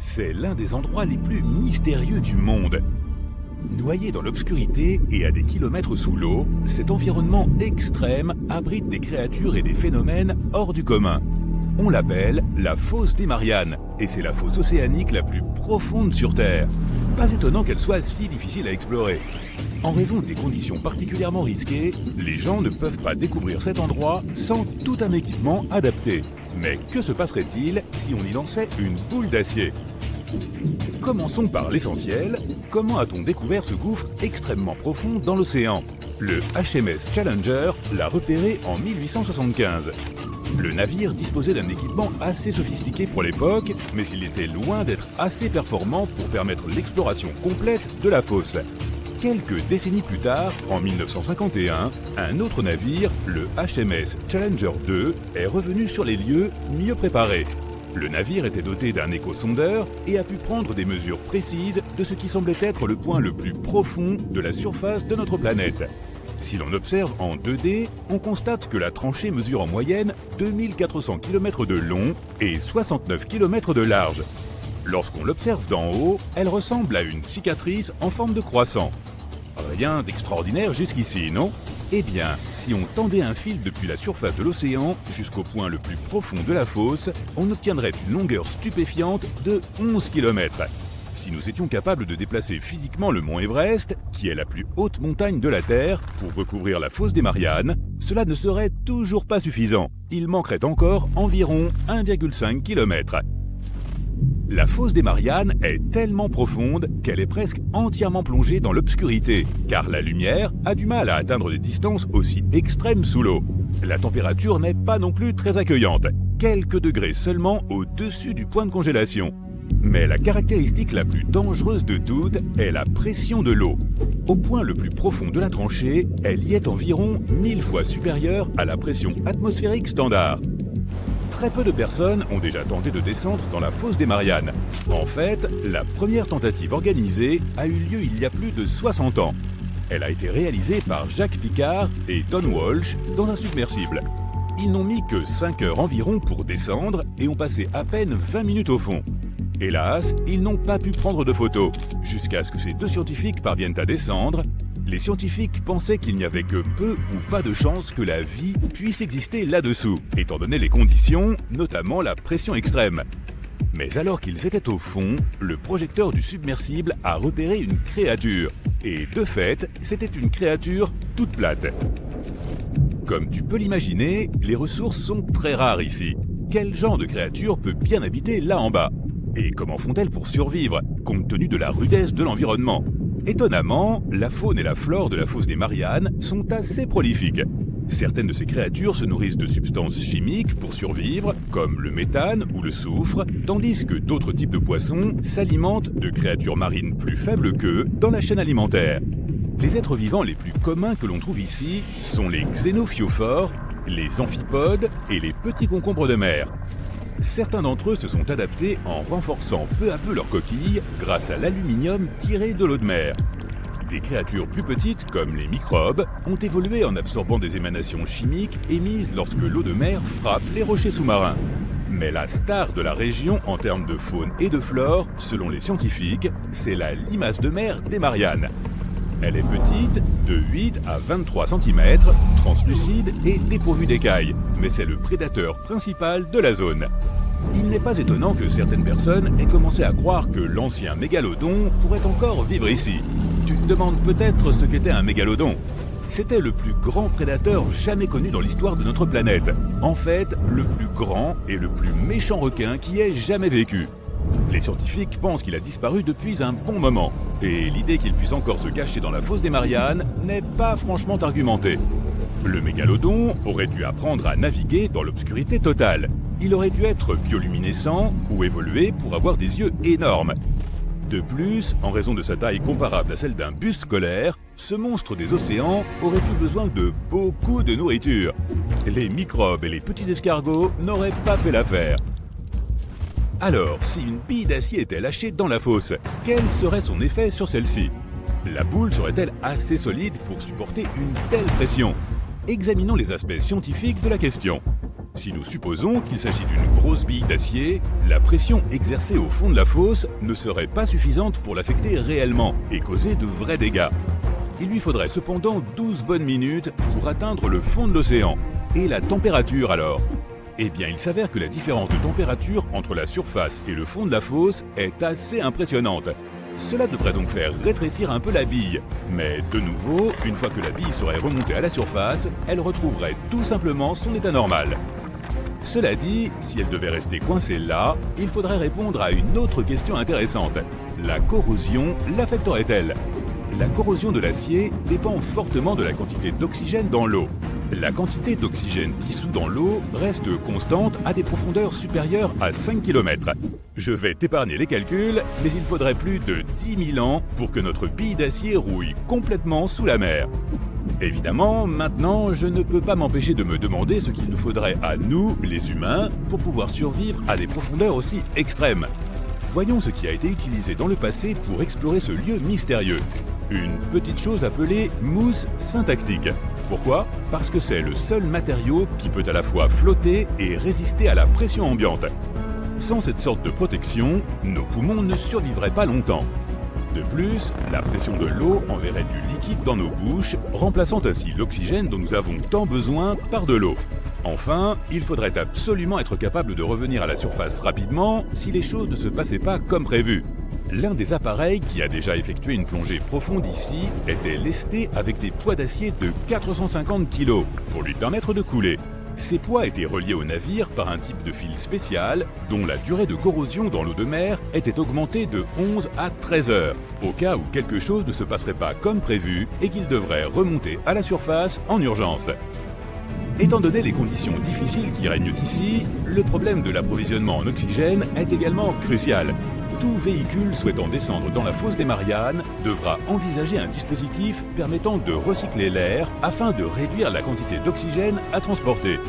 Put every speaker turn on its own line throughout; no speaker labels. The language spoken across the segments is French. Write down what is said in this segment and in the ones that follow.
C'est l'un des endroits les plus mystérieux du monde. Noyé dans l'obscurité et à des kilomètres sous l'eau, cet environnement extrême abrite des créatures et des phénomènes hors du commun. On l'appelle la fosse des Mariannes, et c'est la fosse océanique la plus profonde sur Terre. Pas étonnant qu'elle soit si difficile à explorer. En raison des conditions particulièrement risquées, les gens ne peuvent pas découvrir cet endroit sans tout un équipement adapté. Mais que se passerait-il si on y lançait une boule d'acier ? Commençons par l'essentiel. Comment a-t-on découvert ce gouffre extrêmement profond dans l'océan ? Le HMS Challenger l'a repéré en 1875. Le navire disposait d'un équipement assez sophistiqué pour l'époque, mais il était loin d'être assez performant pour permettre l'exploration complète de la fosse. Quelques décennies plus tard, en 1951, un autre navire, le HMS Challenger 2, est revenu sur les lieux mieux préparé. Le navire était doté d'un échosondeur et a pu prendre des mesures précises de ce qui semblait être le point le plus profond de la surface de notre planète. Si l'on observe en 2D, on constate que la tranchée mesure en moyenne 2400 km de long et 69 km de large. Lorsqu'on l'observe d'en haut, elle ressemble à une cicatrice en forme de croissant. Rien d'extraordinaire jusqu'ici, non ? Eh bien, si on tendait un fil depuis la surface de l'océan jusqu'au point le plus profond de la fosse, on obtiendrait une longueur stupéfiante de 11 km. Si nous étions capables de déplacer physiquement le mont Everest, qui est la plus haute montagne de la Terre, pour recouvrir la fosse des Mariannes, cela ne serait toujours pas suffisant. Il manquerait encore environ 1,5 km. La fosse des Mariannes est tellement profonde qu'elle est presque entièrement plongée dans l'obscurité, car la lumière a du mal à atteindre des distances aussi extrêmes sous l'eau. La température n'est pas non plus très accueillante, quelques degrés seulement au-dessus du point de congélation. Mais la caractéristique la plus dangereuse de toutes est la pression de l'eau. Au point le plus profond de la tranchée, elle y est environ 1000 fois supérieure à la pression atmosphérique standard. Très peu de personnes ont déjà tenté de descendre dans la fosse des Mariannes. En fait, la première tentative organisée a eu lieu il y a plus de 60 ans. Elle a été réalisée par Jacques Piccard et Don Walsh dans un submersible. Ils n'ont mis que 5 heures environ pour descendre et ont passé à peine 20 minutes au fond. Hélas, ils n'ont pas pu prendre de photos, jusqu'à ce que ces deux scientifiques parviennent à descendre. Les scientifiques pensaient qu'il n'y avait que peu ou pas de chances que la vie puisse exister là-dessous, étant donné les conditions, notamment la pression extrême. Mais alors qu'ils étaient au fond, le projecteur du submersible a repéré une créature. Et de fait, c'était une créature toute plate. Comme tu peux l'imaginer, les ressources sont très rares ici. Quel genre de créature peut bien habiter là en bas ? Et comment font-elles pour survivre, compte tenu de la rudesse de l'environnement ? Étonnamment, la faune et la flore de la fosse des Mariannes sont assez prolifiques. Certaines de ces créatures se nourrissent de substances chimiques pour survivre, comme le méthane ou le soufre, tandis que d'autres types de poissons s'alimentent de créatures marines plus faibles qu'eux dans la chaîne alimentaire. Les êtres vivants les plus communs que l'on trouve ici sont les xénophyophores, les amphipodes et les petits concombres de mer. Certains d'entre eux se sont adaptés en renforçant peu à peu leur coquille grâce à l'aluminium tiré de l'eau de mer. Des créatures plus petites, comme les microbes, ont évolué en absorbant des émanations chimiques émises lorsque l'eau de mer frappe les rochers sous-marins. Mais la star de la région en termes de faune et de flore, selon les scientifiques, c'est la limace de mer des Mariannes. Elle est petite, de 8 à 23 cm, translucide et dépourvue d'écailles, mais c'est le prédateur principal de la zone. Il n'est pas étonnant que certaines personnes aient commencé à croire que l'ancien mégalodon pourrait encore vivre ici. Tu te demandes peut-être ce qu'était un mégalodon. C'était le plus grand prédateur jamais connu dans l'histoire de notre planète. En fait, le plus grand et le plus méchant requin qui ait jamais vécu. Les scientifiques pensent qu'il a disparu depuis un bon moment, et l'idée qu'il puisse encore se cacher dans la fosse des Mariannes n'est pas franchement argumentée. Le mégalodon aurait dû apprendre à naviguer dans l'obscurité totale. Il aurait dû être bioluminescent ou évoluer pour avoir des yeux énormes. De plus, en raison de sa taille comparable à celle d'un bus scolaire, ce monstre des océans aurait eu besoin de beaucoup de nourriture. Les microbes et les petits escargots n'auraient pas fait l'affaire. Alors, si une bille d'acier était lâchée dans la fosse, quel serait son effet sur celle-ci ? La boule serait-elle assez solide pour supporter une telle pression ? Examinons les aspects scientifiques de la question. Si nous supposons qu'il s'agit d'une grosse bille d'acier, la pression exercée au fond de la fosse ne serait pas suffisante pour l'affecter réellement et causer de vrais dégâts. Il lui faudrait cependant 12 bonnes minutes pour atteindre le fond de l'océan. Et la température alors ? Eh bien, il s'avère que la différence de température entre la surface et le fond de la fosse est assez impressionnante. Cela devrait donc faire rétrécir un peu la bille. Mais de nouveau, une fois que la bille serait remontée à la surface, elle retrouverait tout simplement son état normal. Cela dit, si elle devait rester coincée là, il faudrait répondre à une autre question intéressante. La corrosion l'affecterait-elle ? La corrosion de l'acier dépend fortement de la quantité d'oxygène dans l'eau. La quantité d'oxygène dissous dans l'eau reste constante à des profondeurs supérieures à 5 km. Je vais t'épargner les calculs, mais il faudrait plus de 10 000 ans pour que notre bille d'acier rouille complètement sous la mer. Évidemment, maintenant, je ne peux pas m'empêcher de me demander ce qu'il nous faudrait à nous, les humains, pour pouvoir survivre à des profondeurs aussi extrêmes. Voyons ce qui a été utilisé dans le passé pour explorer ce lieu mystérieux. Une petite chose appelée mousse syntactique. Pourquoi ? Parce que c'est le seul matériau qui peut à la fois flotter et résister à la pression ambiante. Sans cette sorte de protection, nos poumons ne survivraient pas longtemps. De plus, la pression de l'eau enverrait du liquide dans nos bouches, remplaçant ainsi l'oxygène dont nous avons tant besoin par de l'eau. Enfin, il faudrait absolument être capable de revenir à la surface rapidement si les choses ne se passaient pas comme prévu. L'un des appareils qui a déjà effectué une plongée profonde ici était lesté avec des poids d'acier de 450 kg pour lui permettre de couler. Ces poids étaient reliés au navire par un type de fil spécial dont la durée de corrosion dans l'eau de mer était augmentée de 11 à 13 heures, au cas où quelque chose ne se passerait pas comme prévu et qu'il devrait remonter à la surface en urgence. Étant donné les conditions difficiles qui règnent ici, le problème de l'approvisionnement en oxygène est également crucial. Tout véhicule souhaitant descendre dans la fosse des Mariannes devra envisager un dispositif permettant de recycler l'air afin de réduire la quantité d'oxygène à transporter.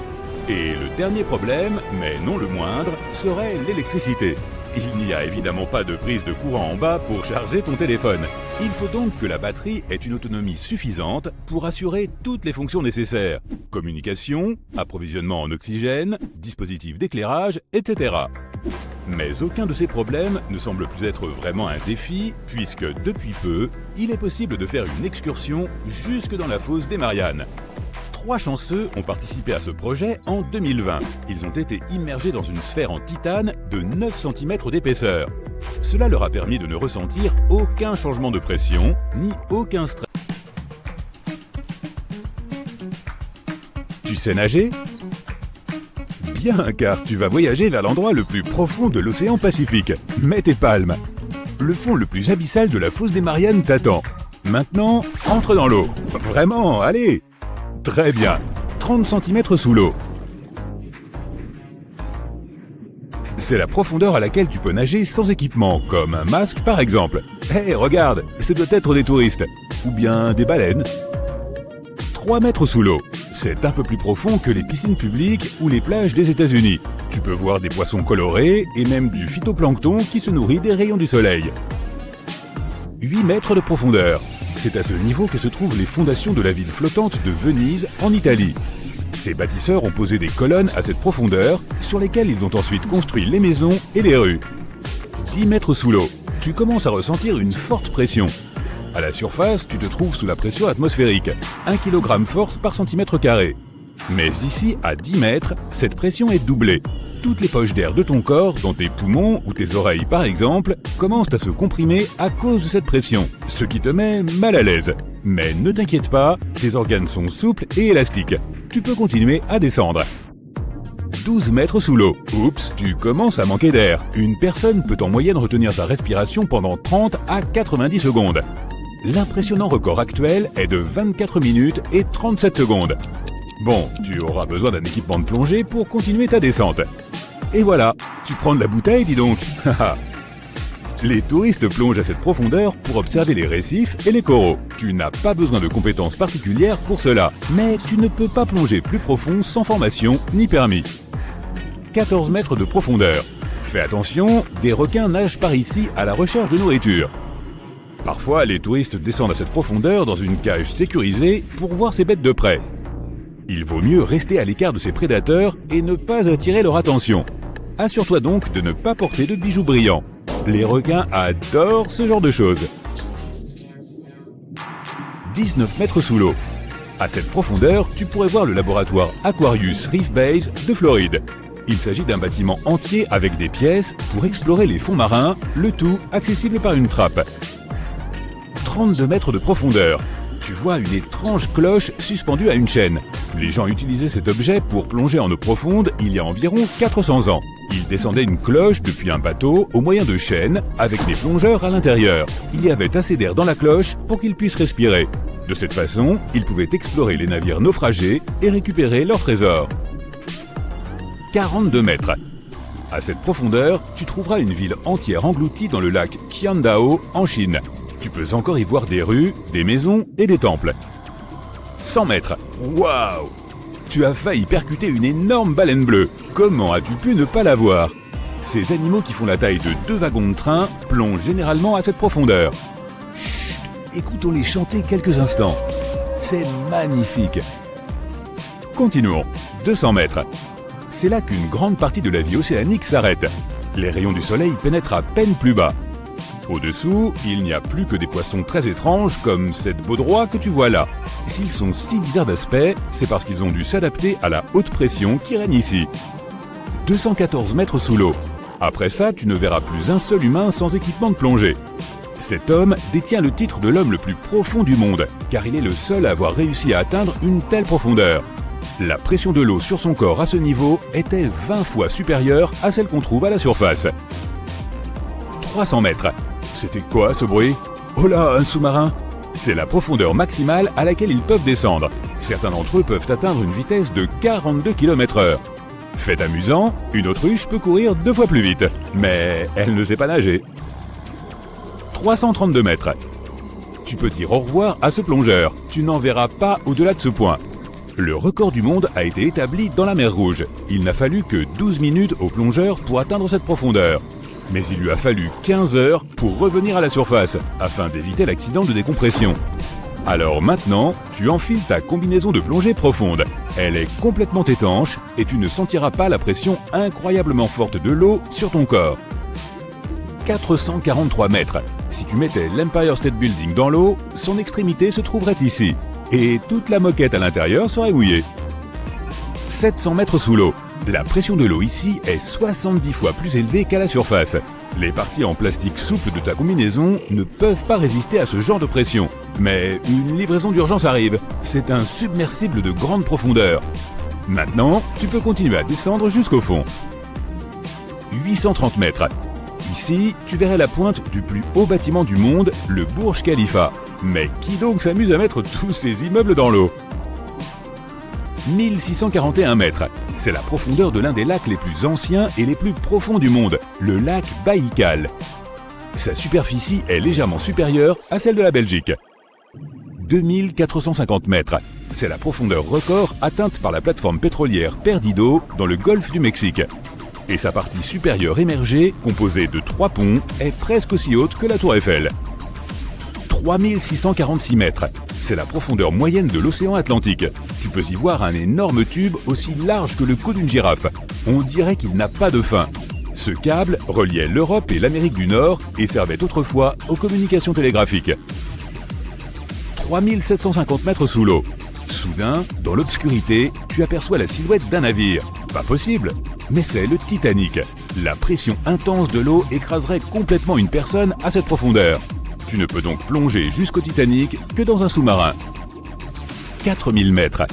Et le dernier problème, mais non le moindre, serait l'électricité. Il n'y a évidemment pas de prise de courant en bas pour charger ton téléphone. Il faut donc que la batterie ait une autonomie suffisante pour assurer toutes les fonctions nécessaires. Communication, approvisionnement en oxygène, dispositif d'éclairage, etc. Mais aucun de ces problèmes ne semble plus être vraiment un défi, puisque depuis peu, il est possible de faire une excursion jusque dans la fosse des Mariannes. 3 chanceux ont participé à ce projet en 2020. Ils ont été immergés dans une sphère en titane de 9 cm d'épaisseur. Cela leur a permis de ne ressentir aucun changement de pression, ni aucun stress. Tu sais nager ? Bien, car tu vas voyager vers l'endroit le plus profond de l'océan Pacifique. Mets tes palmes. Le fond le plus abyssal de la fosse des Mariannes t'attend. Maintenant, entre dans l'eau. Vraiment, allez ! Très bien, 30 cm sous l'eau. C'est la profondeur à laquelle tu peux nager sans équipement, comme un masque par exemple. Hé, regarde, ce doit être des touristes. Ou bien des baleines. 3 mètres sous l'eau. C'est un peu plus profond que les piscines publiques ou les plages des États-Unis. Tu peux voir des poissons colorés et même du phytoplancton qui se nourrit des rayons du soleil. 8 mètres de profondeur. C'est à ce niveau que se trouvent les fondations de la ville flottante de Venise, en Italie. Ces bâtisseurs ont posé des colonnes à cette profondeur, sur lesquelles ils ont ensuite construit les maisons et les rues. 10 mètres sous l'eau. Tu commences à ressentir une forte pression. À la surface, tu te trouves sous la pression atmosphérique, 1 kg force par centimètre carré. Mais ici, à 10 mètres, cette pression est doublée. Toutes les poches d'air de ton corps, dont tes poumons ou tes oreilles par exemple, commencent à se comprimer à cause de cette pression, ce qui te met mal à l'aise. Mais ne t'inquiète pas, tes organes sont souples et élastiques. Tu peux continuer à descendre. 12 mètres sous l'eau. Oups, tu commences à manquer d'air. Une personne peut en moyenne retenir sa respiration pendant 30 à 90 secondes. L'impressionnant record actuel est de 24 minutes et 37 secondes. Bon, tu auras besoin d'un équipement de plongée pour continuer ta descente. Et voilà, tu prends de la bouteille, dis donc. Les touristes plongent à cette profondeur pour observer les récifs et les coraux. Tu n'as pas besoin de compétences particulières pour cela, mais tu ne peux pas plonger plus profond sans formation ni permis. 14 mètres de profondeur. Fais attention, des requins nagent par ici à la recherche de nourriture. Parfois, les touristes descendent à cette profondeur dans une cage sécurisée pour voir ces bêtes de près. Il vaut mieux rester à l'écart de ces prédateurs et ne pas attirer leur attention. Assure-toi donc de ne pas porter de bijoux brillants. Les requins adorent ce genre de choses. 19 mètres sous l'eau. À cette profondeur, tu pourrais voir le laboratoire Aquarius Reef Base de Floride. Il s'agit d'un bâtiment entier avec des pièces pour explorer les fonds marins, le tout accessible par une trappe. 32 mètres de profondeur. Tu vois une étrange cloche suspendue à une chaîne. Les gens utilisaient cet objet pour plonger en eau profonde il y a environ 400 ans. Ils descendaient une cloche depuis un bateau au moyen de chaînes avec des plongeurs à l'intérieur. Il y avait assez d'air dans la cloche pour qu'ils puissent respirer. De cette façon, ils pouvaient explorer les navires naufragés et récupérer leurs trésors. 42 mètres. À cette profondeur, tu trouveras une ville entière engloutie dans le lac Qiandao en Chine. Tu peux encore y voir des rues, des maisons et des temples. 100 mètres. Waouh! Tu as failli percuter une énorme baleine bleue. Comment as-tu pu ne pas la voir? Ces animaux qui font la taille de 2 wagons de train plongent généralement à cette profondeur. Chut! Écoutons-les chanter quelques instants. C'est magnifique. Continuons. 200 mètres. C'est là qu'une grande partie de la vie océanique s'arrête. Les rayons du soleil pénètrent à peine plus bas. Au-dessous, il n'y a plus que des poissons très étranges comme cette baudroie que tu vois là. S'ils sont si bizarres d'aspect, c'est parce qu'ils ont dû s'adapter à la haute pression qui règne ici. 214 mètres sous l'eau. Après ça, tu ne verras plus un seul humain sans équipement de plongée. Cet homme détient le titre de l'homme le plus profond du monde, car il est le seul à avoir réussi à atteindre une telle profondeur. La pression de l'eau sur son corps à ce niveau était 20 fois supérieure à celle qu'on trouve à la surface. 300 mètres. C'était quoi ce bruit? Oh là, un sous-marin! C'est la profondeur maximale à laquelle ils peuvent descendre. Certains d'entre eux peuvent atteindre une vitesse de 42 km/h. Fait amusant, une autruche peut courir 2 fois plus vite, mais elle ne sait pas nager. 332 mètres. Tu peux dire au revoir à ce plongeur, tu n'en verras pas au-delà de ce point. Le record du monde a été établi dans la mer Rouge. Il n'a fallu que 12 minutes au plongeur pour atteindre cette profondeur. Mais il lui a fallu 15 heures pour revenir à la surface, afin d'éviter l'accident de décompression. Alors maintenant, tu enfiles ta combinaison de plongée profonde. Elle est complètement étanche et tu ne sentiras pas la pression incroyablement forte de l'eau sur ton corps. 443 mètres. Si tu mettais l'Empire State Building dans l'eau, son extrémité se trouverait ici. Et toute la moquette à l'intérieur serait mouillée. 700 mètres sous l'eau. La pression de l'eau ici est 70 fois plus élevée qu'à la surface. Les parties en plastique souple de ta combinaison ne peuvent pas résister à ce genre de pression. Mais une livraison d'urgence arrive. C'est un submersible de grande profondeur. Maintenant, tu peux continuer à descendre jusqu'au fond. 830 mètres. Ici, tu verrais la pointe du plus haut bâtiment du monde, le Burj Khalifa. Mais qui donc s'amuse à mettre tous ces immeubles dans l'eau? 1641 mètres. C'est la profondeur de l'un des lacs les plus anciens et les plus profonds du monde, le lac Baïkal. Sa superficie est légèrement supérieure à celle de la Belgique. 2450 mètres. C'est la profondeur record atteinte par la plateforme pétrolière Perdido dans le golfe du Mexique. Et sa partie supérieure émergée, composée de 3 ponts, est presque aussi haute que la Tour Eiffel. 3646 mètres. C'est la profondeur moyenne de l'océan Atlantique. Tu peux y voir un énorme tube aussi large que le cou d'une girafe. On dirait qu'il n'a pas de fin. Ce câble reliait l'Europe et l'Amérique du Nord et servait autrefois aux communications télégraphiques. 3750 mètres sous l'eau. Soudain, dans l'obscurité, tu aperçois la silhouette d'un navire. Pas possible, mais c'est le Titanic. La pression intense de l'eau écraserait complètement une personne à cette profondeur. Tu ne peux donc plonger jusqu'au Titanic que dans un sous-marin. 4000 mètres.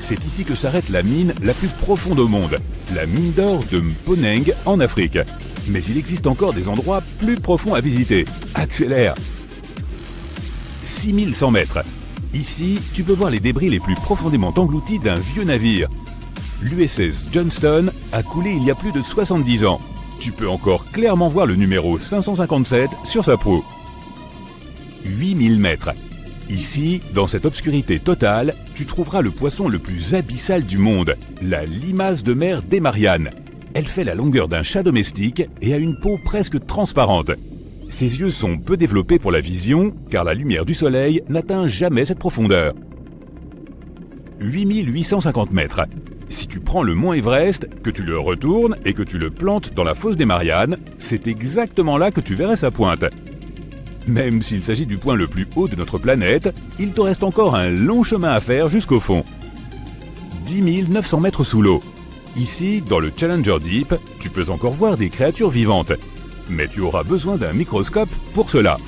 C'est ici que s'arrête la mine la plus profonde au monde, la mine d'or de Mponeng en Afrique. Mais il existe encore des endroits plus profonds à visiter. Accélère. 6100 mètres. Ici, tu peux voir les débris les plus profondément engloutis d'un vieux navire. L'USS Johnston a coulé il y a plus de 70 ans. Tu peux encore clairement voir le numéro 557 sur sa proue. 8000 mètres. Ici, dans cette obscurité totale, tu trouveras le poisson le plus abyssal du monde, la limace de mer des Mariannes. Elle fait la longueur d'un chat domestique et a une peau presque transparente. Ses yeux sont peu développés pour la vision, car la lumière du soleil n'atteint jamais cette profondeur. 8850 mètres. Si tu prends le mont Everest, que tu le retournes et que tu le plantes dans la fosse des Mariannes, c'est exactement là que tu verrais sa pointe. Même s'il s'agit du point le plus haut de notre planète, il te reste encore un long chemin à faire jusqu'au fond. 10 900 mètres sous l'eau. Ici, dans le Challenger Deep, tu peux encore voir des créatures vivantes. Mais tu auras besoin d'un microscope pour cela.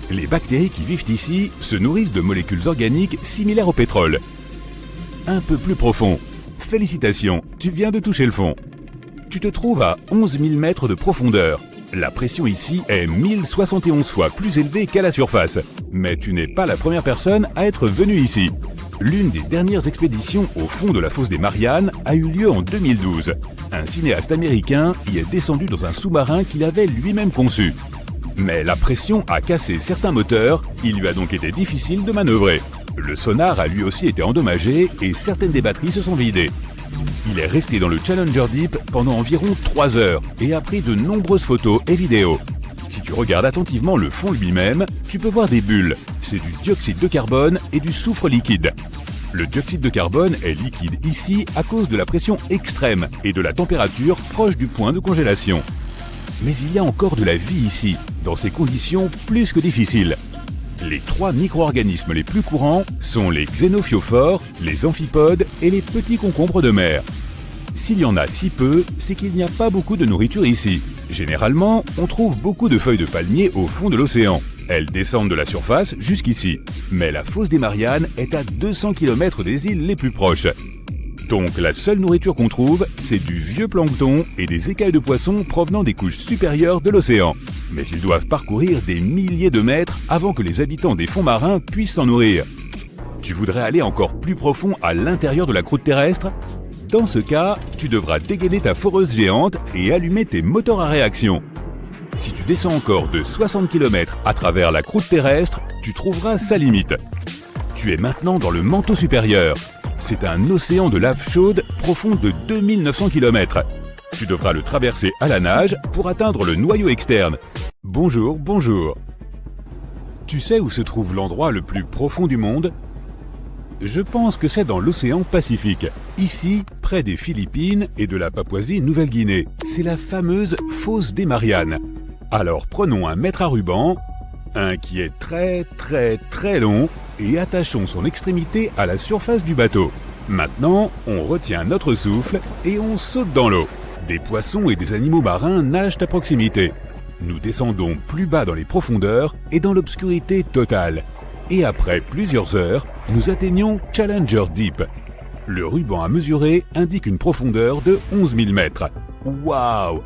Les bactéries qui vivent ici se nourrissent de molécules organiques similaires au pétrole. Un peu plus profond. Félicitations, tu viens de toucher le fond. Tu te trouves à 11 000 mètres de profondeur. La pression ici est 1071 fois plus élevée qu'à la surface. Mais tu n'es pas la première personne à être venue ici. L'une des dernières expéditions au fond de la fosse des Mariannes a eu lieu en 2012. Un cinéaste américain y est descendu dans un sous-marin qu'il avait lui-même conçu. Mais la pression a cassé certains moteurs, il lui a donc été difficile de manœuvrer. Le sonar a lui aussi été endommagé et certaines des batteries se sont vidées. Il est resté dans le Challenger Deep pendant environ 3 heures et a pris de nombreuses photos et vidéos. Si tu regardes attentivement le fond lui-même, tu peux voir des bulles. C'est du dioxyde de carbone et du soufre liquide. Le dioxyde de carbone est liquide ici à cause de la pression extrême et de la température proche du point de congélation. Mais il y a encore de la vie ici, dans ces conditions plus que difficiles. Les 3 micro-organismes les plus courants sont les xénophyophores, les amphipodes et les petits concombres de mer. S'il y en a si peu, c'est qu'il n'y a pas beaucoup de nourriture ici. Généralement, on trouve beaucoup de feuilles de palmier au fond de l'océan. Elles descendent de la surface jusqu'ici. Mais la fosse des Mariannes est à 200 km des îles les plus proches. Donc la seule nourriture qu'on trouve, c'est du vieux plancton et des écailles de poissons provenant des couches supérieures de l'océan. Mais ils doivent parcourir des milliers de mètres avant que les habitants des fonds marins puissent s'en nourrir. Tu voudrais aller encore plus profond à l'intérieur de la croûte terrestre ? Dans ce cas, tu devras dégainer ta foreuse géante et allumer tes moteurs à réaction. Si tu descends encore de 60 km à travers la croûte terrestre, tu trouveras sa limite. Tu es maintenant dans le manteau supérieur. C'est un océan de lave chaude profond de 2900 km. Tu devras le traverser à la nage pour atteindre le noyau externe. Bonjour, bonjour. Tu sais où se trouve l'endroit le plus profond du monde ? Je pense que c'est dans l'océan Pacifique, ici, près des Philippines et de la Papouasie-Nouvelle-Guinée. C'est la fameuse fosse des Mariannes. Alors prenons un mètre à ruban, un qui est très long, et attachons son extrémité à la surface du bateau. Maintenant, on retient notre souffle et on saute dans l'eau. Des poissons et des animaux marins nagent à proximité. Nous descendons plus bas dans les profondeurs et dans l'obscurité totale. Et après plusieurs heures, nous atteignons Challenger Deep. Le ruban à mesurer indique une profondeur de 11 000 mètres. Waouh!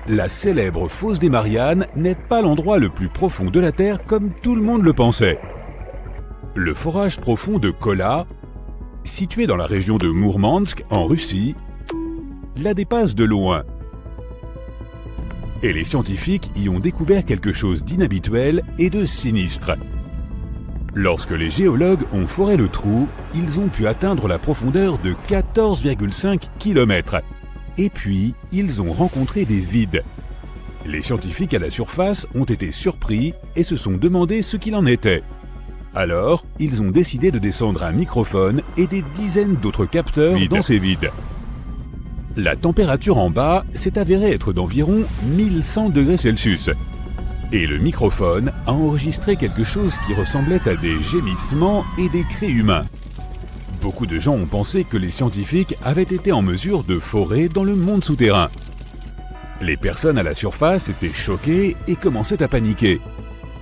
La célèbre fosse des Mariannes n'est pas l'endroit le plus profond de la Terre comme tout le monde le pensait. Le forage profond de Kola, situé dans la région de Mourmansk, en Russie, la dépasse de loin. Et les scientifiques y ont découvert quelque chose d'inhabituel et de sinistre. Lorsque les géologues ont foré le trou, ils ont pu atteindre la profondeur de 14,5 km. Et puis, ils ont rencontré des vides. Les scientifiques à la surface ont été surpris et se sont demandé ce qu'il en était. Alors, ils ont décidé de descendre un microphone et des dizaines d'autres capteurs dans ces vides. La température en bas s'est avérée être d'environ 1100 degrés Celsius. Et le microphone a enregistré quelque chose qui ressemblait à des gémissements et des cris humains. Beaucoup de gens ont pensé que les scientifiques avaient été en mesure de forer dans le monde souterrain. Les personnes à la surface étaient choquées et commençaient à paniquer.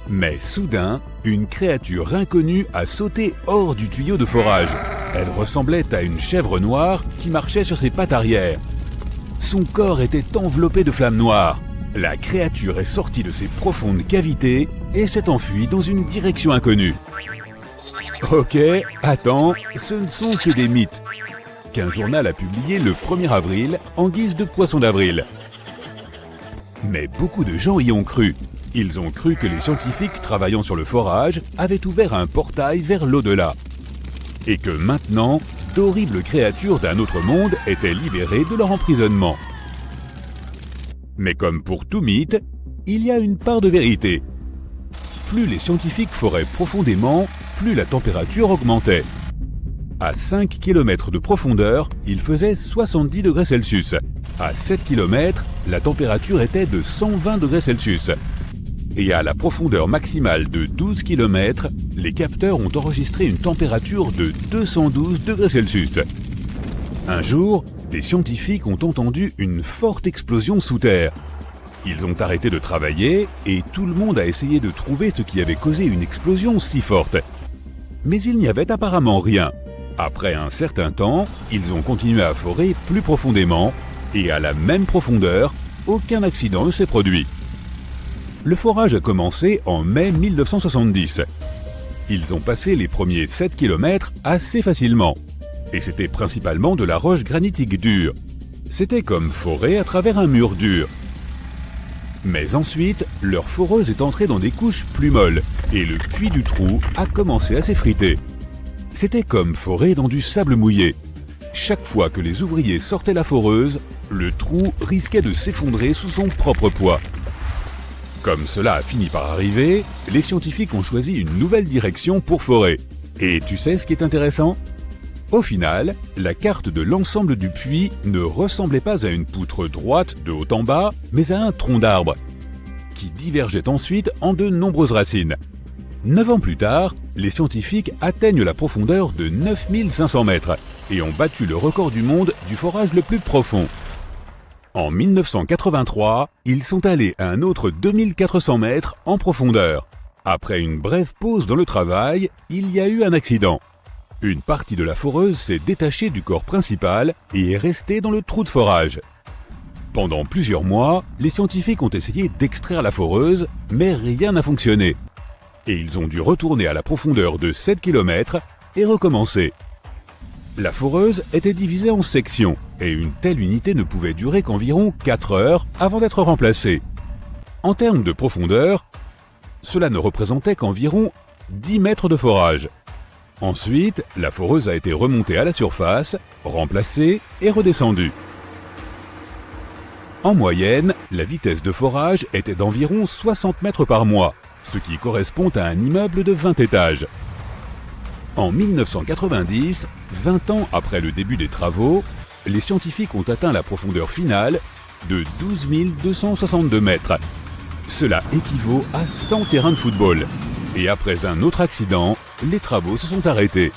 Mais soudain, une créature inconnue a sauté hors du tuyau de forage. Elle ressemblait à une chèvre noire qui marchait sur ses pattes arrière. Son corps était enveloppé de flammes noires. La créature est sortie de ses profondes cavités et s'est enfuie dans une direction inconnue. Ok, attends, ce ne sont que des mythes qu'un journal a publié le 1er avril en guise de poisson d'avril. Mais beaucoup de gens y ont cru. Ils ont cru que les scientifiques travaillant sur le forage avaient ouvert un portail vers l'au-delà. Et que maintenant, d'horribles créatures d'un autre monde étaient libérées de leur emprisonnement. Mais comme pour tout mythe, il y a une part de vérité. Plus les scientifiques foraient profondément, plus la température augmentait. À 5 km de profondeur, il faisait 70 degrés Celsius. À 7 km, la température était de 120 degrés Celsius. Et à la profondeur maximale de 12 km, les capteurs ont enregistré une température de 212 degrés Celsius. Un jour, des scientifiques ont entendu une forte explosion sous terre. Ils ont arrêté de travailler et tout le monde a essayé de trouver ce qui avait causé une explosion si forte. Mais il n'y avait apparemment rien. Après un certain temps, ils ont continué à forer plus profondément et à la même profondeur, aucun accident ne s'est produit. Le forage a commencé en mai 1970. Ils ont passé les premiers 7 km assez facilement. Et c'était principalement de la roche granitique dure. C'était comme forer à travers un mur dur. Mais ensuite, leur foreuse est entrée dans des couches plus molles et le puits du trou a commencé à s'effriter. C'était comme forer dans du sable mouillé. Chaque fois que les ouvriers sortaient la foreuse, le trou risquait de s'effondrer sous son propre poids. Comme cela a fini par arriver, les scientifiques ont choisi une nouvelle direction pour forer. Et tu sais ce qui est intéressant ? Au final, la carte de l'ensemble du puits ne ressemblait pas à une poutre droite de haut en bas, mais à un tronc d'arbre, qui divergeait ensuite en de nombreuses racines. 9 ans plus tard, les scientifiques atteignent la profondeur de 9500 mètres et ont battu le record du monde du forage le plus profond. En 1983, ils sont allés à un autre 2400 mètres en profondeur. Après une brève pause dans le travail, il y a eu un accident. Une partie de la foreuse s'est détachée du corps principal et est restée dans le trou de forage. Pendant plusieurs mois, les scientifiques ont essayé d'extraire la foreuse, mais rien n'a fonctionné. Et ils ont dû retourner à la profondeur de 7 km et recommencer. La foreuse était divisée en sections et une telle unité ne pouvait durer qu'environ 4 heures avant d'être remplacée. En termes de profondeur, cela ne représentait qu'environ 10 mètres de forage. Ensuite, la foreuse a été remontée à la surface, remplacée et redescendue. En moyenne, la vitesse de forage était d'environ 60 mètres par mois, ce qui correspond à un immeuble de 20 étages. En 1990, 20 ans après le début des travaux, les scientifiques ont atteint la profondeur finale de 12 262 mètres. Cela équivaut à 100 terrains de football. Et après un autre accident, les travaux se sont arrêtés.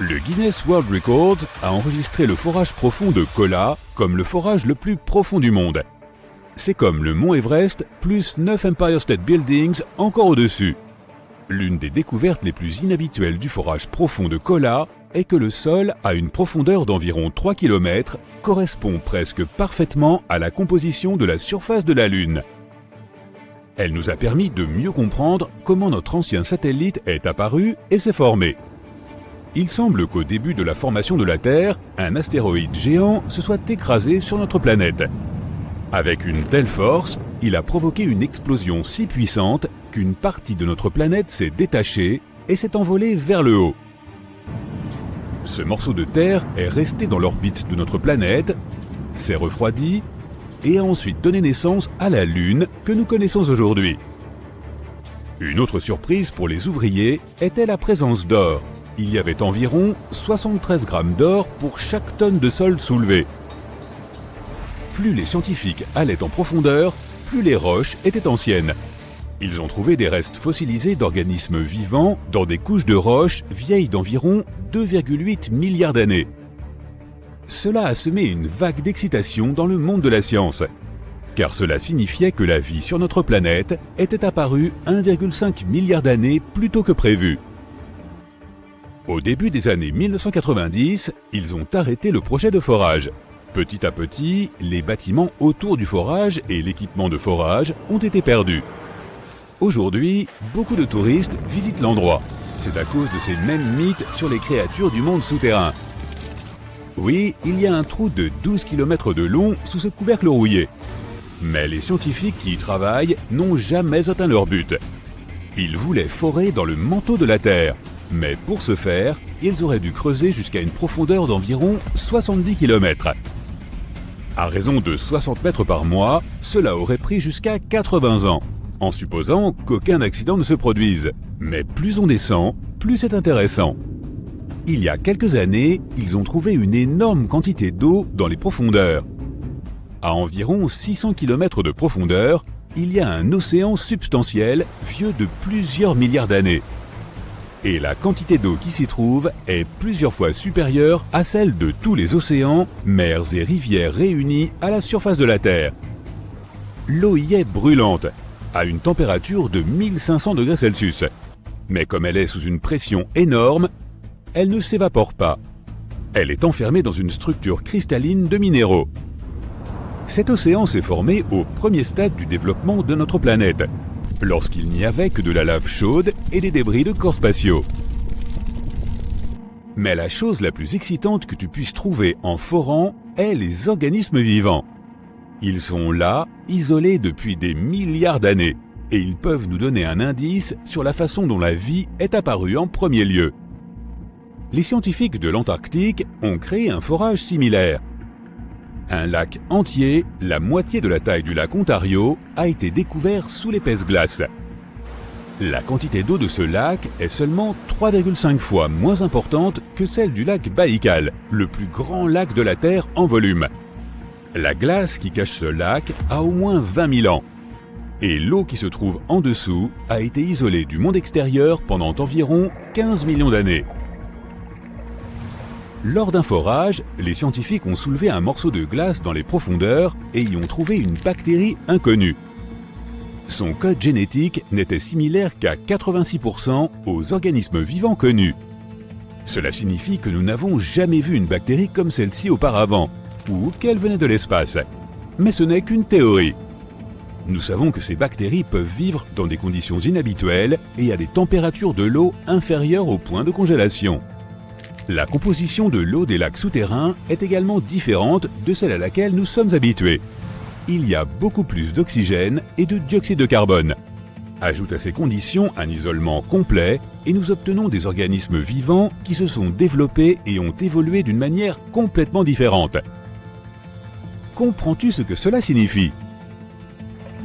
Le Guinness World Records a enregistré le forage profond de Kola comme le forage le plus profond du monde. C'est comme le mont Everest plus 9 Empire State Buildings encore au-dessus. L'une des découvertes les plus inhabituelles du forage profond de Kola est que le sol, à une profondeur d'environ 3 km, correspond presque parfaitement à la composition de la surface de la Lune. Elle nous a permis de mieux comprendre comment notre ancien satellite est apparu et s'est formé. Il semble qu'au début de la formation de la Terre, un astéroïde géant se soit écrasé sur notre planète. Avec une telle force, il a provoqué une explosion si puissante qu'une partie de notre planète s'est détachée et s'est envolée vers le haut. Ce morceau de Terre est resté dans l'orbite de notre planète, s'est refroidi et a ensuite donné naissance à la Lune que nous connaissons aujourd'hui. Une autre surprise pour les ouvriers était la présence d'or. Il y avait environ 73 grammes d'or pour chaque tonne de sol soulevé. Plus les scientifiques allaient en profondeur, plus les roches étaient anciennes. Ils ont trouvé des restes fossilisés d'organismes vivants dans des couches de roches vieilles d'environ 2,8 milliards d'années. Cela a semé une vague d'excitation dans le monde de la science, car cela signifiait que la vie sur notre planète était apparue 1,5 milliard d'années plus tôt que prévu. Au début des années 1990, ils ont arrêté le projet de forage. Petit à petit, les bâtiments autour du forage et l'équipement de forage ont été perdus. Aujourd'hui, beaucoup de touristes visitent l'endroit. C'est à cause de ces mêmes mythes sur les créatures du monde souterrain. Oui, il y a un trou de 12 km de long sous ce couvercle rouillé. Mais les scientifiques qui y travaillent n'ont jamais atteint leur but. Ils voulaient forer dans le manteau de la Terre. Mais pour ce faire, ils auraient dû creuser jusqu'à une profondeur d'environ 70 km. À raison de 60 mètres par mois, cela aurait pris jusqu'à 80 ans, en supposant qu'aucun accident ne se produise. Mais plus on descend, plus c'est intéressant. Il y a quelques années, ils ont trouvé une énorme quantité d'eau dans les profondeurs. À environ 600 km de profondeur, il y a un océan substantiel vieux de plusieurs milliards d'années. Et la quantité d'eau qui s'y trouve est plusieurs fois supérieure à celle de tous les océans, mers et rivières réunis à la surface de la Terre. L'eau y est brûlante, à une température de 1500 degrés Celsius. Mais comme elle est sous une pression énorme, elle ne s'évapore pas. Elle est enfermée dans une structure cristalline de minéraux. Cet océan s'est formé au premier stade du développement de notre planète, lorsqu'il n'y avait que de la lave chaude et des débris de corps spatiaux. Mais la chose la plus excitante que tu puisses trouver en forant est les organismes vivants. Ils sont là, isolés depuis des milliards d'années, et ils peuvent nous donner un indice sur la façon dont la vie est apparue en premier lieu. Les scientifiques de l'Antarctique ont créé un forage similaire. Un lac entier, la moitié de la taille du lac Ontario, a été découvert sous l'épaisse glace. La quantité d'eau de ce lac est seulement 3,5 fois moins importante que celle du lac Baïkal, le plus grand lac de la Terre en volume. La glace qui cache ce lac a au moins 20 000 ans. Et l'eau qui se trouve en dessous a été isolée du monde extérieur pendant environ 15 millions d'années. Lors d'un forage, les scientifiques ont soulevé un morceau de glace dans les profondeurs et y ont trouvé une bactérie inconnue. Son code génétique n'était similaire qu'à 86% aux organismes vivants connus. Cela signifie que nous n'avons jamais vu une bactérie comme celle-ci auparavant, ou qu'elle venait de l'espace. Mais ce n'est qu'une théorie. Nous savons que ces bactéries peuvent vivre dans des conditions inhabituelles et à des températures de l'eau inférieures au point de congélation. La composition de l'eau des lacs souterrains est également différente de celle à laquelle nous sommes habitués. Il y a beaucoup plus d'oxygène et de dioxyde de carbone. Ajoute à ces conditions un isolement complet et nous obtenons des organismes vivants qui se sont développés et ont évolué d'une manière complètement différente. Comprends-tu ce que cela signifie ?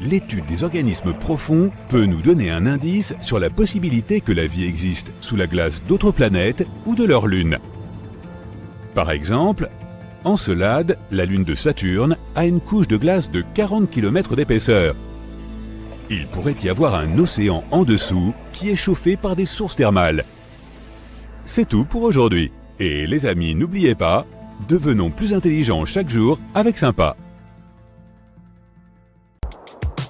L'étude des organismes profonds peut nous donner un indice sur la possibilité que la vie existe sous la glace d'autres planètes ou de leur lune. Par exemple, Encelade, la lune de Saturne, a une couche de glace de 40 km d'épaisseur. Il pourrait y avoir un océan en dessous qui est chauffé par des sources thermales. C'est tout pour aujourd'hui. Et les amis, n'oubliez pas, devenons plus intelligents chaque jour avec Sympa.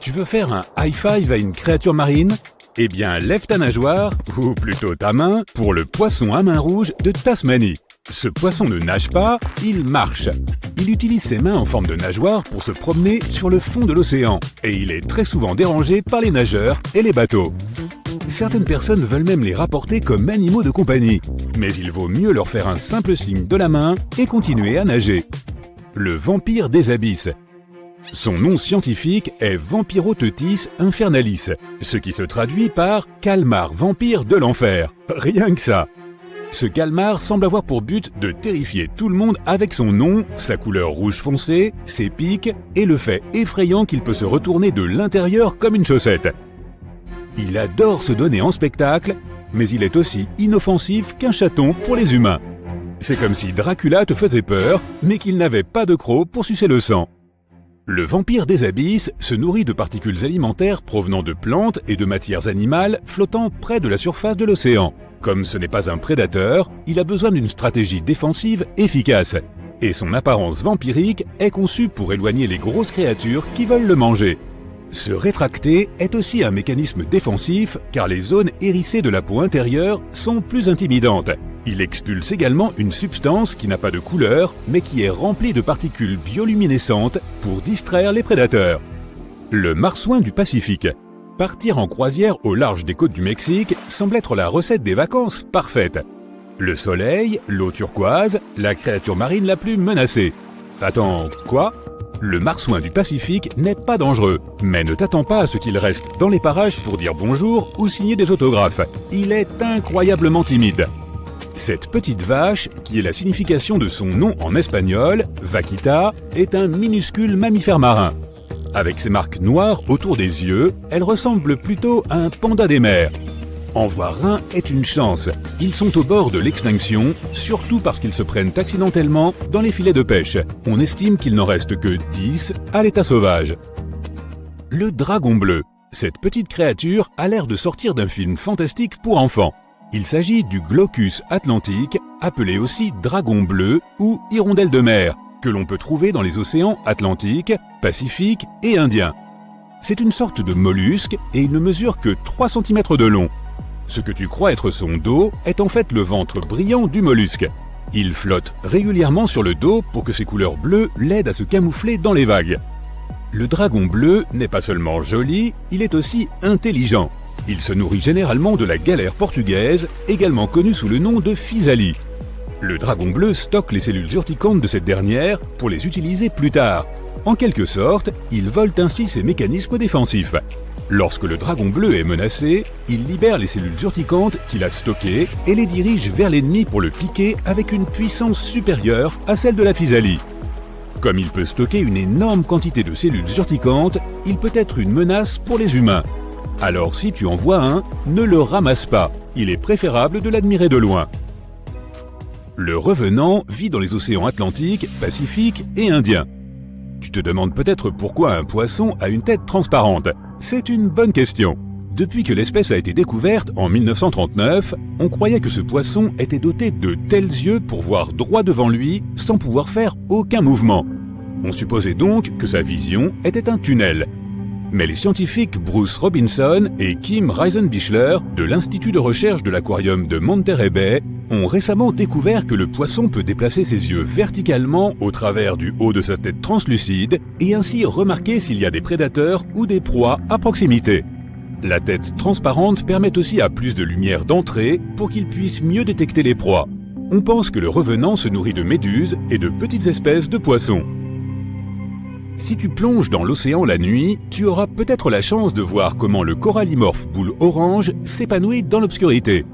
Tu veux faire un high five à une créature marine ? Eh bien, lève ta nageoire, ou plutôt ta main, pour le poisson à main rouge de Tasmanie. Ce poisson ne nage pas, il marche. Il utilise ses mains en forme de nageoire pour se promener sur le fond de l'océan, et il est très souvent dérangé par les nageurs et les bateaux. Certaines personnes veulent même les rapporter comme animaux de compagnie, mais il vaut mieux leur faire un simple signe de la main et continuer à nager. Le vampire des abysses. Son nom scientifique est Vampiroteuthis infernalis, ce qui se traduit par calmar vampire de l'enfer. Rien que ça. Ce calmar semble avoir pour but de terrifier tout le monde avec son nom, sa couleur rouge foncé, ses pics et le fait effrayant qu'il peut se retourner de l'intérieur comme une chaussette. Il adore se donner en spectacle, mais il est aussi inoffensif qu'un chaton pour les humains. C'est comme si Dracula te faisait peur, mais qu'il n'avait pas de croc pour sucer le sang. Le vampire des abysses se nourrit de particules alimentaires provenant de plantes et de matières animales flottant près de la surface de l'océan. Comme ce n'est pas un prédateur, il a besoin d'une stratégie défensive efficace. Et son apparence vampirique est conçue pour éloigner les grosses créatures qui veulent le manger. Se rétracter est aussi un mécanisme défensif car les zones hérissées de la peau intérieure sont plus intimidantes. Il expulse également une substance qui n'a pas de couleur mais qui est remplie de particules bioluminescentes pour distraire les prédateurs. Le marsouin du Pacifique. Partir en croisière au large des côtes du Mexique semble être la recette des vacances parfaite. Le soleil, l'eau turquoise, la créature marine la plus menacée. Attends, quoi ? Le marsouin du Pacifique n'est pas dangereux, mais ne t'attends pas à ce qu'il reste dans les parages pour dire bonjour ou signer des autographes. Il est incroyablement timide. Cette petite vache, qui est la signification de son nom en espagnol, vaquita, est un minuscule mammifère marin. Avec ses marques noires autour des yeux, elle ressemble plutôt à un panda des mers. En voir un est une chance. Ils sont au bord de l'extinction, surtout parce qu'ils se prennent accidentellement dans les filets de pêche. On estime qu'il n'en reste que 10 à l'état sauvage. Le dragon bleu. Cette petite créature a l'air de sortir d'un film fantastique pour enfants. Il s'agit du Glaucus atlantique, appelé aussi dragon bleu ou hirondelle de mer, que l'on peut trouver dans les océans Atlantique, Pacifique et Indien. C'est une sorte de mollusque et il ne mesure que 3 cm de long. Ce que tu crois être son dos est en fait le ventre brillant du mollusque. Il flotte régulièrement sur le dos pour que ses couleurs bleues l'aident à se camoufler dans les vagues. Le dragon bleu n'est pas seulement joli, il est aussi intelligent. Il se nourrit généralement de la galère portugaise, également connue sous le nom de physalie. Le dragon bleu stocke les cellules urticantes de cette dernière pour les utiliser plus tard. En quelque sorte, il vole ainsi ses mécanismes défensifs. Lorsque le dragon bleu est menacé, il libère les cellules urticantes qu'il a stockées et les dirige vers l'ennemi pour le piquer avec une puissance supérieure à celle de la physalie. Comme il peut stocker une énorme quantité de cellules urticantes, il peut être une menace pour les humains. Alors si tu en vois un, ne le ramasse pas, il est préférable de l'admirer de loin. Le revenant vit dans les océans Atlantique, Pacifique et Indien. Tu te demandes peut-être pourquoi un poisson a une tête transparente. C'est une bonne question. Depuis que l'espèce a été découverte en 1939, on croyait que ce poisson était doté de tels yeux pour voir droit devant lui sans pouvoir faire aucun mouvement. On supposait donc que sa vision était un tunnel. Mais les scientifiques Bruce Robinson et Kim Reisenbichler de l'Institut de recherche de l'aquarium de Monterey Bay ont récemment découvert que le poisson peut déplacer ses yeux verticalement au travers du haut de sa tête translucide et ainsi remarquer s'il y a des prédateurs ou des proies à proximité. La tête transparente permet aussi à plus de lumière d'entrer pour qu'il puisse mieux détecter les proies. On pense que le revenant se nourrit de méduses et de petites espèces de poissons. Si tu plonges dans l'océan la nuit, tu auras peut-être la chance de voir comment le corallimorphe boule orange s'épanouit dans l'obscurité.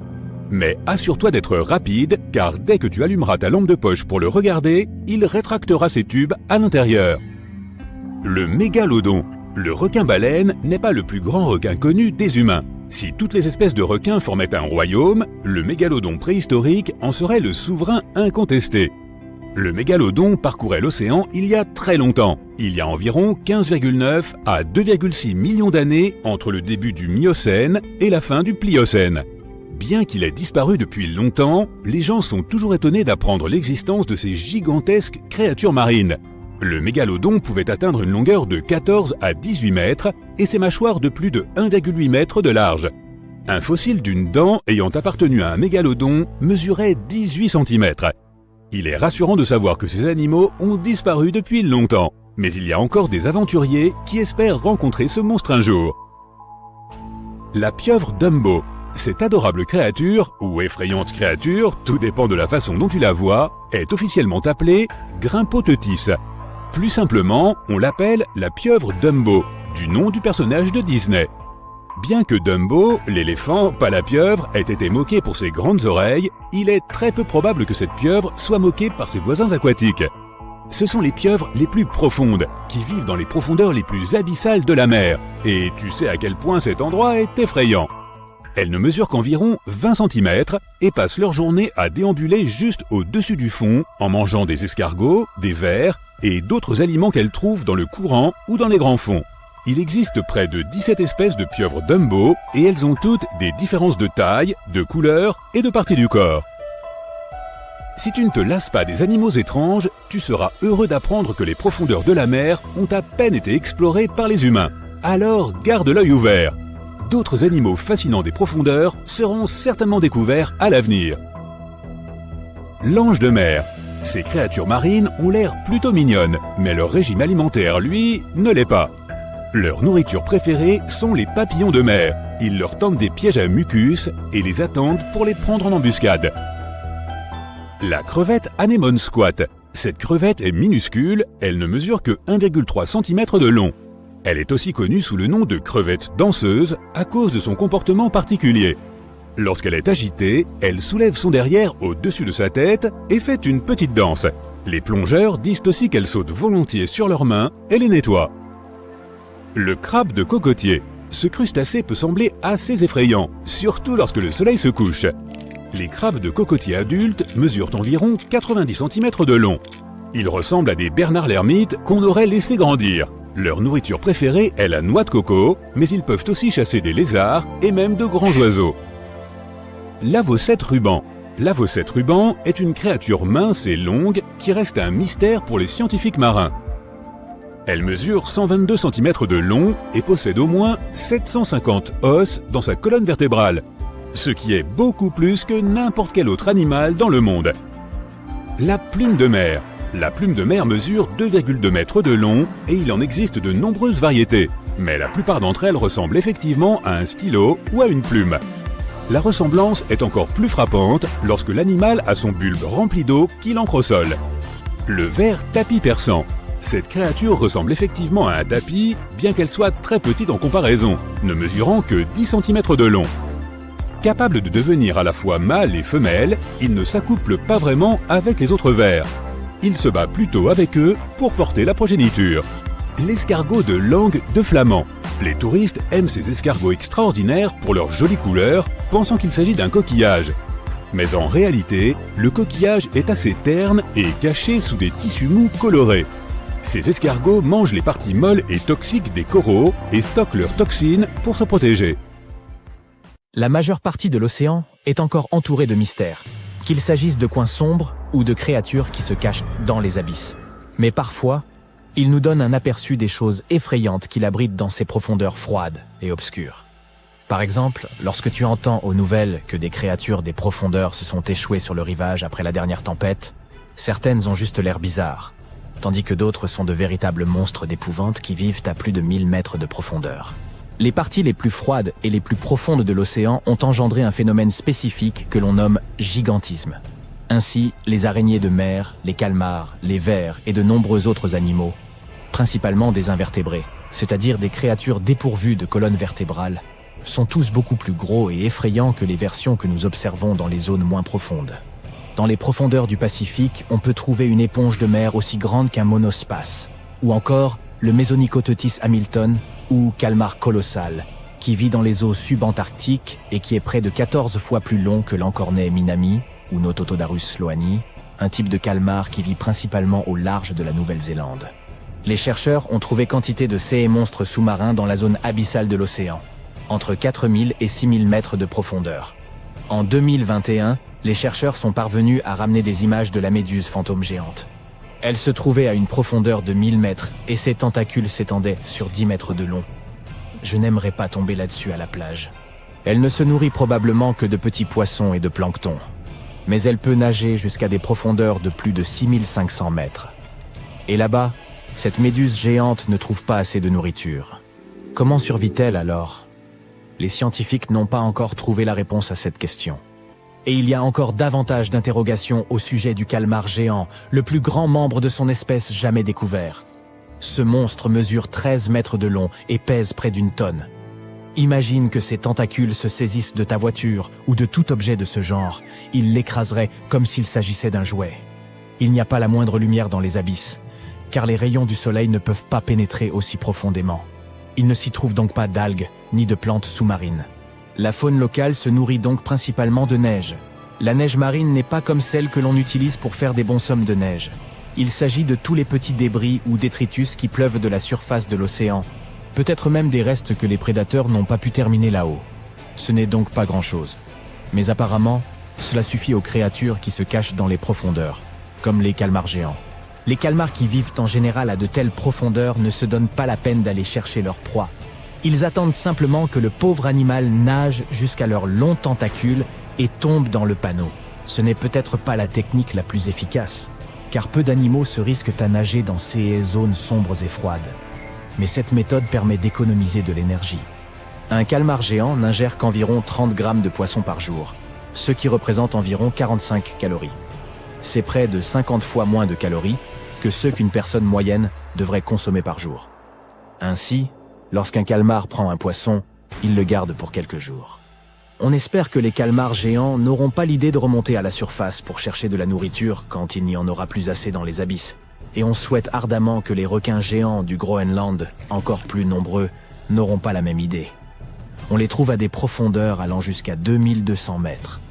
Mais assure-toi d'être rapide, car dès que tu allumeras ta lampe de poche pour le regarder, il rétractera ses tubes à l'intérieur. Le mégalodon. Le requin-baleine n'est pas le plus grand requin connu des humains. Si toutes les espèces de requins formaient un royaume, le mégalodon préhistorique en serait le souverain incontesté. Le mégalodon parcourait l'océan il y a très longtemps. Il y a environ 15,9 à 2,6 millions d'années entre le début du Miocène et la fin du Pliocène. Bien qu'il ait disparu depuis longtemps, les gens sont toujours étonnés d'apprendre l'existence de ces gigantesques créatures marines. Le mégalodon pouvait atteindre une longueur de 14 à 18 mètres et ses mâchoires de plus de 1,8 mètre de large. Un fossile d'une dent ayant appartenu à un mégalodon mesurait 18 cm. Il est rassurant de savoir que ces animaux ont disparu depuis longtemps, mais il y a encore des aventuriers qui espèrent rencontrer ce monstre un jour. La pieuvre Dumbo. Cette adorable créature, ou effrayante créature, tout dépend de la façon dont tu la vois, est officiellement appelée Grimpotetis. Plus simplement, on l'appelle la pieuvre Dumbo, du nom du personnage de Disney. Bien que Dumbo, l'éléphant, pas la pieuvre, ait été moqué pour ses grandes oreilles, il est très peu probable que cette pieuvre soit moquée par ses voisins aquatiques. Ce sont les pieuvres les plus profondes, qui vivent dans les profondeurs les plus abyssales de la mer, et tu sais à quel point cet endroit est effrayant. Elles ne mesurent qu'environ 20 cm et passent leur journée à déambuler juste au-dessus du fond en mangeant des escargots, des vers et d'autres aliments qu'elles trouvent dans le courant ou dans les grands fonds. Il existe près de 17 espèces de pieuvres Dumbo et elles ont toutes des différences de taille, de couleur et de parties du corps. Si tu ne te lasses pas des animaux étranges, tu seras heureux d'apprendre que les profondeurs de la mer ont à peine été explorées par les humains. Alors garde l'œil ouvert. D'autres animaux fascinants des profondeurs seront certainement découverts à l'avenir. L'ange de mer. Ces créatures marines ont l'air plutôt mignonnes, mais leur régime alimentaire, lui, ne l'est pas. Leur nourriture préférée sont les papillons de mer. Ils leur tendent des pièges à mucus et les attendent pour les prendre en embuscade. La crevette anémone squat. Cette crevette est minuscule, elle ne mesure que 1,3 cm de long. Elle est aussi connue sous le nom de crevette danseuse à cause de son comportement particulier. Lorsqu'elle est agitée, elle soulève son derrière au-dessus de sa tête et fait une petite danse. Les plongeurs disent aussi qu'elle saute volontiers sur leurs mains et les nettoie. Le crabe de cocotier. ce crustacé peut sembler assez effrayant, surtout lorsque le soleil se couche. Les crabes de cocotier adultes mesurent environ 90 cm de long. Ils ressemblent à des Bernard l'ermite qu'on aurait laissé grandir. Leur nourriture préférée est la noix de coco, mais ils peuvent aussi chasser des lézards et même de grands oiseaux. L'avocette ruban. L'avocette ruban est une créature mince et longue qui reste un mystère pour les scientifiques marins. Elle mesure 122 cm de long et possède au moins 750 os dans sa colonne vertébrale, ce qui est beaucoup plus que n'importe quel autre animal dans le monde. La plume de mer. La plume de mer mesure 2,2 mètres de long et il en existe de nombreuses variétés, mais la plupart d'entre elles ressemblent effectivement à un stylo ou à une plume. La ressemblance est encore plus frappante lorsque l'animal a son bulbe rempli d'eau qu'il ancre au sol. Le ver tapis persan. Cette créature ressemble effectivement à un tapis, bien qu'elle soit très petite en comparaison, ne mesurant que 10 cm de long. Capable de devenir à la fois mâle et femelle, il ne s'accouple pas vraiment avec les autres vers. Il se bat plutôt avec eux pour porter la progéniture. L'escargot de langue de flamand. Les touristes aiment ces escargots extraordinaires pour leur jolie couleur, pensant qu'il s'agit d'un coquillage. Mais en réalité, le coquillage est assez terne et caché sous des tissus mous colorés. Ces escargots mangent les parties molles et toxiques des coraux et stockent leurs toxines pour se protéger.
La majeure partie de l'océan est encore entourée de mystères, qu'il s'agisse de coins sombres ou de créatures qui se cachent dans les abysses. Mais parfois, il nous donne un aperçu des choses effrayantes qu'il abrite dans ces profondeurs froides et obscures. Par exemple, lorsque tu entends aux nouvelles que des créatures des profondeurs se sont échouées sur le rivage après la dernière tempête, certaines ont juste l'air bizarres, tandis que d'autres sont de véritables monstres d'épouvante qui vivent à plus de 1000 mètres de profondeur. Les parties les plus froides et les plus profondes de l'océan ont engendré un phénomène spécifique que l'on nomme gigantisme. Ainsi, les araignées de mer, les calmars, les vers et de nombreux autres animaux, principalement des invertébrés, c'est-à-dire des créatures dépourvues de colonne vertébrale, sont tous beaucoup plus gros et effrayants que les versions que nous observons dans les zones moins profondes. Dans les profondeurs du Pacifique, on peut trouver une éponge de mer aussi grande qu'un monospace, ou encore le Mesonychotetis hamilton ou calmar colossal, qui vit dans les eaux subantarctiques et qui est près de 14 fois plus long que l'encornet minami ou Nototodarus sloani, un type de calmar qui vit principalement au large de la Nouvelle-Zélande. Les chercheurs ont trouvé quantité de ces monstres sous-marins dans la zone abyssale de l'océan, entre 4000 et 6000 mètres de profondeur. En 2021, les chercheurs sont parvenus à ramener des images de la méduse fantôme géante. Elle se trouvait à une profondeur de 1000 mètres et ses tentacules s'étendaient sur 10 mètres de long. Je n'aimerais pas tomber là-dessus à la plage. Elle ne se nourrit probablement que de petits poissons et de plancton. Mais elle peut nager jusqu'à des profondeurs de plus de 6500 mètres. Et là-bas, cette méduse géante ne trouve pas assez de nourriture. Comment survit-elle alors? Les scientifiques n'ont pas encore trouvé la réponse à cette question. Et il y a encore davantage d'interrogations au sujet du calmar géant, le plus grand membre de son espèce jamais découvert. Ce monstre mesure 13 mètres de long et pèse près d'une tonne. Imagine que ses tentacules se saisissent de ta voiture ou de tout objet de ce genre. Ils l'écraseraient comme s'il s'agissait d'un jouet. Il n'y a pas la moindre lumière dans les abysses, car les rayons du soleil ne peuvent pas pénétrer aussi profondément. Il ne s'y trouve donc pas d'algues ni de plantes sous-marines. La faune locale se nourrit donc principalement de neige. La neige marine n'est pas comme celle que l'on utilise pour faire des bonshommes de neige. Il s'agit de tous les petits débris ou détritus qui pleuvent de la surface de l'océan, peut-être même des restes que les prédateurs n'ont pas pu terminer là-haut. Ce n'est donc pas grand-chose. Mais apparemment, cela suffit aux créatures qui se cachent dans les profondeurs, comme les calmars géants. Les calmars qui vivent en général à de telles profondeurs ne se donnent pas la peine d'aller chercher leur proie. Ils attendent simplement que le pauvre animal nage jusqu'à leurs longs tentacules et tombe dans le panneau. Ce n'est peut-être pas la technique la plus efficace, car peu d'animaux se risquent à nager dans ces zones sombres et froides. Mais cette méthode permet d'économiser de l'énergie. Un calmar géant n'ingère qu'environ 30 grammes de poisson par jour, ce qui représente environ 45 calories. C'est près de 50 fois moins de calories que ce qu'une personne moyenne devrait consommer par jour. Ainsi, lorsqu'un calmar prend un poisson, il le garde pour quelques jours. On espère que les calmars géants n'auront pas l'idée de remonter à la surface pour chercher de la nourriture quand il n'y en aura plus assez dans les abysses. Et on souhaite ardemment que les requins géants du Groenland, encore plus nombreux, n'auront pas la même idée. On les trouve à des profondeurs allant jusqu'à 2200 mètres.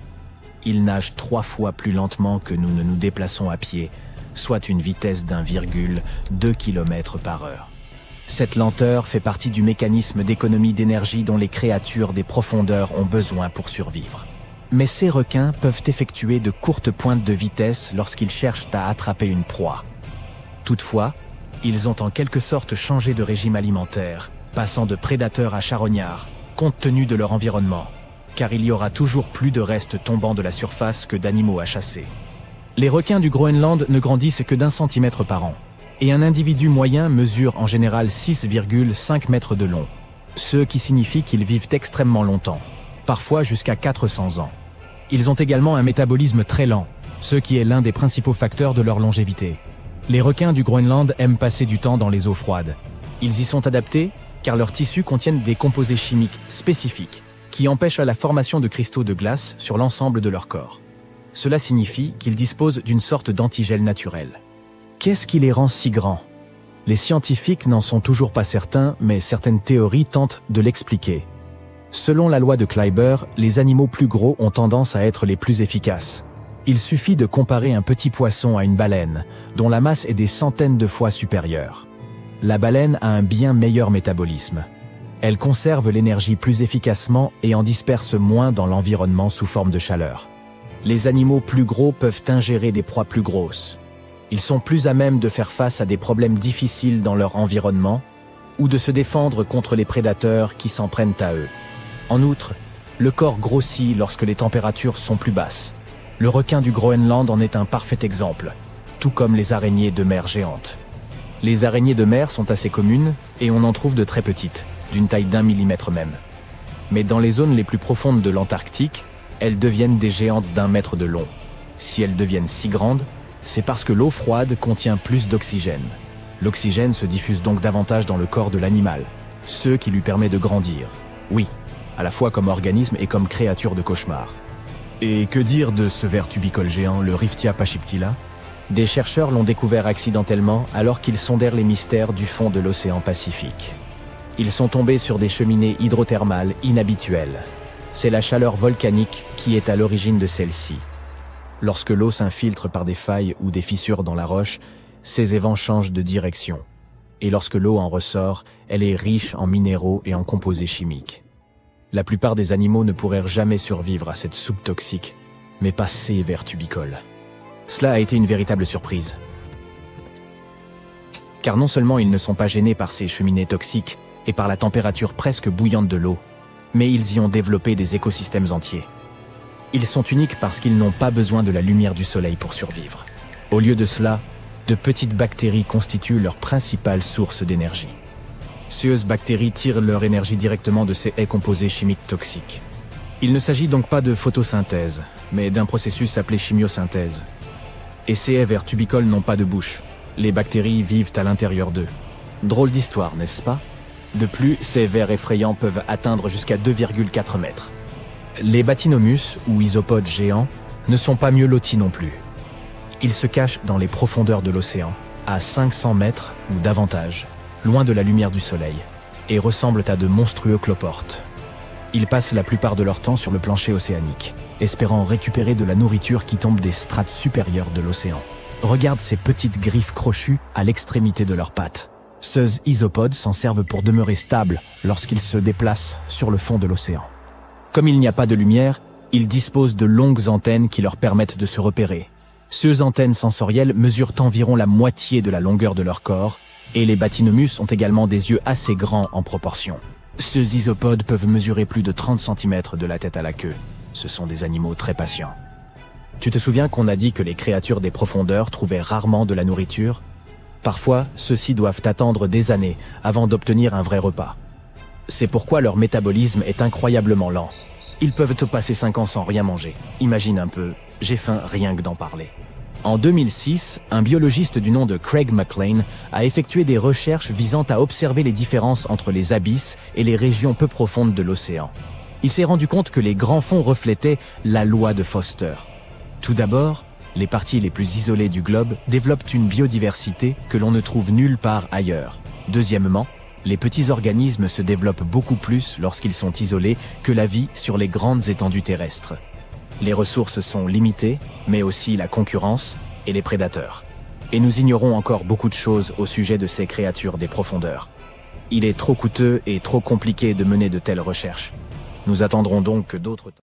Ils nagent 3 fois plus lentement que nous ne nous déplaçons à pied, soit une vitesse d'1,2 km par heure. Cette lenteur fait partie du mécanisme d'économie d'énergie dont les créatures des profondeurs ont besoin pour survivre. Mais ces requins peuvent effectuer de courtes pointes de vitesse lorsqu'ils cherchent à attraper une proie. Toutefois, ils ont en quelque sorte changé de régime alimentaire, passant de prédateurs à charognards, compte tenu de leur environnement, car il y aura toujours plus de restes tombant de la surface que d'animaux à chasser. Les requins du Groenland ne grandissent que d'1 centimètre par an, et un individu moyen mesure en général 6,5 mètres de long, ce qui signifie qu'ils vivent extrêmement longtemps, parfois jusqu'à 400 ans. Ils ont également un métabolisme très lent, ce qui est l'un des principaux facteurs de leur longévité. Les requins du Groenland aiment passer du temps dans les eaux froides. Ils y sont adaptés car leurs tissus contiennent des composés chimiques spécifiques qui empêchent la formation de cristaux de glace sur l'ensemble de leur corps. Cela signifie qu'ils disposent d'une sorte d'antigel naturel. Qu'est-ce qui les rend si grands? Les scientifiques n'en sont toujours pas certains, mais certaines théories tentent de l'expliquer. Selon la loi de Kleiber, les animaux plus gros ont tendance à être les plus efficaces. Il suffit de comparer un petit poisson à une baleine, dont la masse est des centaines de fois supérieure. La baleine a un bien meilleur métabolisme. Elle conserve l'énergie plus efficacement et en disperse moins dans l'environnement sous forme de chaleur. Les animaux plus gros peuvent ingérer des proies plus grosses. Ils sont plus à même de faire face à des problèmes difficiles dans leur environnement ou de se défendre contre les prédateurs qui s'en prennent à eux. En outre, le corps grossit lorsque les températures sont plus basses. Le requin du Groenland en est un parfait exemple, tout comme les araignées de mer géantes. Les araignées de mer sont assez communes et on en trouve de très petites, d'une taille d'1 millimètre même. Mais dans les zones les plus profondes de l'Antarctique, elles deviennent des géantes d'1 mètre de long. Si elles deviennent si grandes, c'est parce que l'eau froide contient plus d'oxygène. L'oxygène se diffuse donc davantage dans le corps de l'animal, ce qui lui permet de grandir. Oui, à la fois comme organisme et comme créature de cauchemar. Et que dire de ce ver tubicole géant, le Riftia pachyptila? Des chercheurs l'ont découvert accidentellement alors qu'ils sondèrent les mystères du fond de l'océan Pacifique. Ils sont tombés sur des cheminées hydrothermales inhabituelles. C'est la chaleur volcanique qui est à l'origine de celle-ci. Lorsque l'eau s'infiltre par des failles ou des fissures dans la roche, ces évents changent de direction. Et lorsque l'eau en ressort, elle est riche en minéraux et en composés chimiques. La plupart des animaux ne pourraient jamais survivre à cette soupe toxique, mais pas ces vers tubicoles. Cela a été une véritable surprise. Car non seulement ils ne sont pas gênés par ces cheminées toxiques et par la température presque bouillante de l'eau, mais ils y ont développé des écosystèmes entiers. Ils sont uniques parce qu'ils n'ont pas besoin de la lumière du soleil pour survivre. Au lieu de cela, de petites bactéries constituent leur principale source d'énergie. Ces bactéries tirent leur énergie directement de ces haies composés chimiques toxiques. Il ne s'agit donc pas de photosynthèse, mais d'un processus appelé chimiosynthèse. Et ces haies vers tubicoles n'ont pas de bouche. Les bactéries vivent à l'intérieur d'eux. Drôle d'histoire, n'est-ce pas? De plus, ces vers effrayants peuvent atteindre jusqu'à 2,4 mètres. Les Bathynomus, ou isopodes géants, ne sont pas mieux lotis non plus. Ils se cachent dans les profondeurs de l'océan, à 500 mètres ou davantage, loin de la lumière du soleil, et ressemblent à de monstrueux cloportes. Ils passent la plupart de leur temps sur le plancher océanique, espérant récupérer de la nourriture qui tombe des strates supérieures de l'océan. Regarde ces petites griffes crochues à l'extrémité de leurs pattes. Ces isopodes s'en servent pour demeurer stables lorsqu'ils se déplacent sur le fond de l'océan. Comme il n'y a pas de lumière, ils disposent de longues antennes qui leur permettent de se repérer. Ces antennes sensorielles mesurent environ la moitié de la longueur de leur corps, et les Bathynomus ont également des yeux assez grands en proportion. Ces isopodes peuvent mesurer plus de 30 cm de la tête à la queue. Ce sont des animaux très patients. Tu te souviens qu'on a dit que les créatures des profondeurs trouvaient rarement de la nourriture? Parfois, ceux-ci doivent attendre des années avant d'obtenir un vrai repas. C'est pourquoi leur métabolisme est incroyablement lent. Ils peuvent te passer 5 ans sans rien manger. Imagine un peu, j'ai faim rien que d'en parler. En 2006, un biologiste du nom de Craig McLean a effectué des recherches visant à observer les différences entre les abysses et les régions peu profondes de l'océan. Il s'est rendu compte que les grands fonds reflétaient la loi de Foster. Tout d'abord, les parties les plus isolées du globe développent une biodiversité que l'on ne trouve nulle part ailleurs. Deuxièmement, les parties les plus profondes du globe développent une biodiversité que l'on ne trouve nulle part ailleurs. Deuxièmement, les parties les plus isolées du globe développent une biodiversité que l'on ne trouve nulle part ailleurs. Deuxièmement, les parties les plus isolées du globe développent une biodiversité que l'on ne trouve nulle part ailleurs. Deuxièmement, les parties les plus isolées du globe développent une biodiversité que l'on ne trouve nulle part ailleurs. Les petits organismes se développent beaucoup plus lorsqu'ils sont isolés que la vie sur les grandes étendues terrestres. Les ressources sont limitées, mais aussi la concurrence et les prédateurs. Et nous ignorons encore beaucoup de choses au sujet de ces créatures des profondeurs. Il est trop coûteux et trop compliqué de mener de telles recherches. Nous attendrons donc que d'autres